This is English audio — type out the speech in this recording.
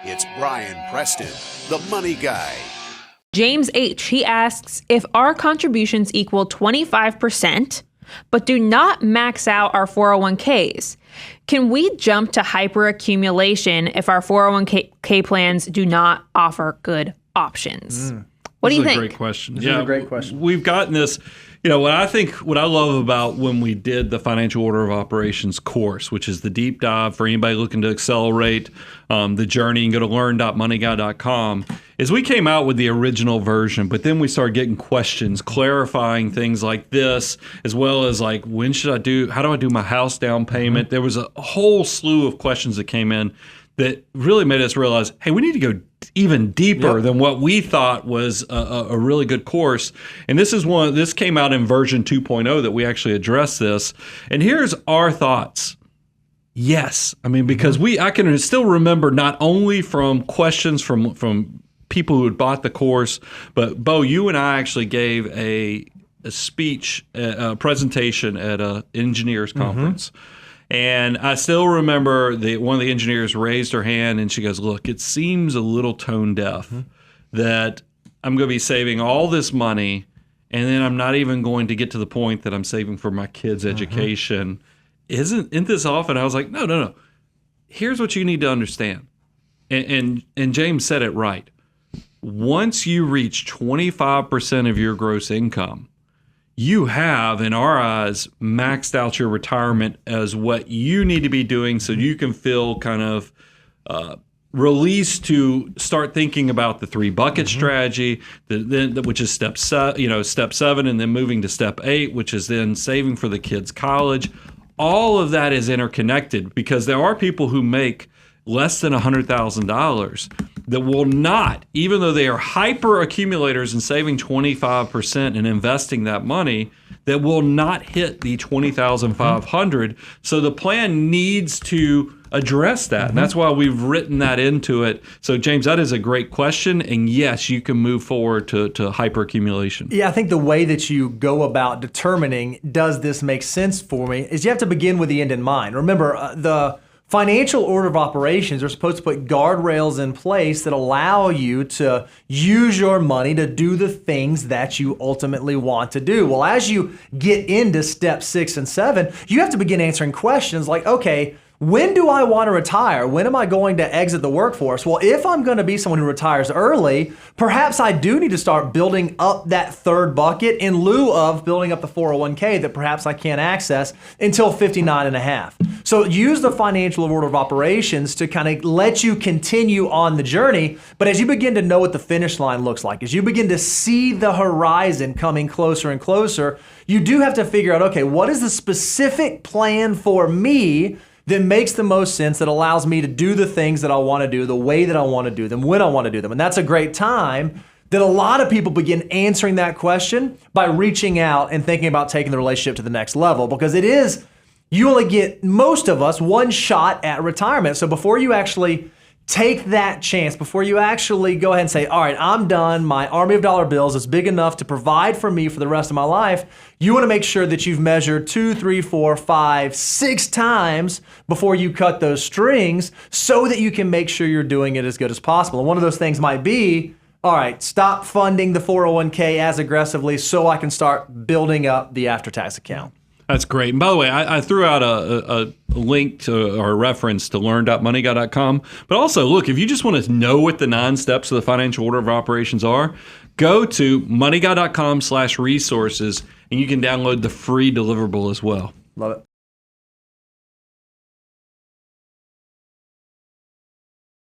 It's Brian Preston, the Money Guy. James H., he asks, if our contributions equal 25%, but do not max out our 401ks, can we jump to hyperaccumulation if our 401k plans do not offer good options? What do you think? This is a great question. This is a great question. We've gotten this. What I love about when we did the Financial Order of Operations course, which is the deep dive for anybody looking to accelerate the journey and go to learn.moneyguy.com, is we came out with the original version, but then we started getting questions clarifying things like this, as well as like, how do I do my house down payment? There was a whole slew of questions that came in that really made us realize, hey, we need to go even deeper than what we thought was a really good course. And this came out in version 2.0 that we actually addressed this. And here's our thoughts. Yes. Because I can still remember not only from questions from people who had bought the course, but Bo, you and I actually gave a speech, a presentation at an engineers conference. And I still remember one of the engineers raised her hand and she goes, look, it seems a little tone deaf that I'm going to be saving all this money and then I'm not even going to get to the point that I'm saving for my kids' education. Isn't this off? And I was like, no. Here's what you need to understand. And James said it right. Once you reach 25% of your gross income, you have, in our eyes, maxed out your retirement as what you need to be doing so you can feel kind of released to start thinking about the 3-bucket strategy, which is step 7, and then moving to step 8, which is then saving for the kids' college. All of that is interconnected because there are people who make less than $100,000 that will not, even though they are hyper accumulators and saving 25% and investing that money, that will not hit the $20,500. So the plan needs to address that. And that's why we've written that into it. So James, that is a great question. And yes, you can move forward to hyper accumulation. Yeah, I think the way that you go about determining, does this make sense for me, is you have to begin with the end in mind. Remember, the Financial Order of Operations are supposed to put guardrails in place that allow you to use your money to do the things that you ultimately want to do. Well, as you get into step 6 and 7, you have to begin answering questions like, okay, when do I want to retire? When am I going to exit the workforce? Well, if I'm going to be someone who retires early, perhaps I do need to start building up that third bucket in lieu of building up the 401k that perhaps I can't access until 59 and a half. So use the Financial Order of Operations to kind of let you continue on the journey. But as you begin to know what the finish line looks like, as you begin to see the horizon coming closer and closer, you do have to figure out, okay, what is the specific plan for me that makes the most sense, that allows me to do the things that I want to do, the way that I want to do them, when I want to do them. And that's a great time that a lot of people begin answering that question by reaching out and thinking about taking the relationship to the next level, because you only get, most of us, one shot at retirement. So before you actually take that chance, before you actually go ahead and say, all right, I'm done, my army of dollar bills is big enough to provide for me for the rest of my life, you want to make sure that you've measured 2, 3, 4, 5, 6 times before you cut those strings so that you can make sure you're doing it as good as possible. And one of those things might be, all right, stop funding the 401k as aggressively so I can start building up the after-tax account. That's great. And by the way, I threw out a link to or a reference to learn.moneyguy.com. But also, look, if you just want to know what the 9 steps of the Financial Order of Operations are, go to moneyguy.com/resources and you can download the free deliverable as well. Love it.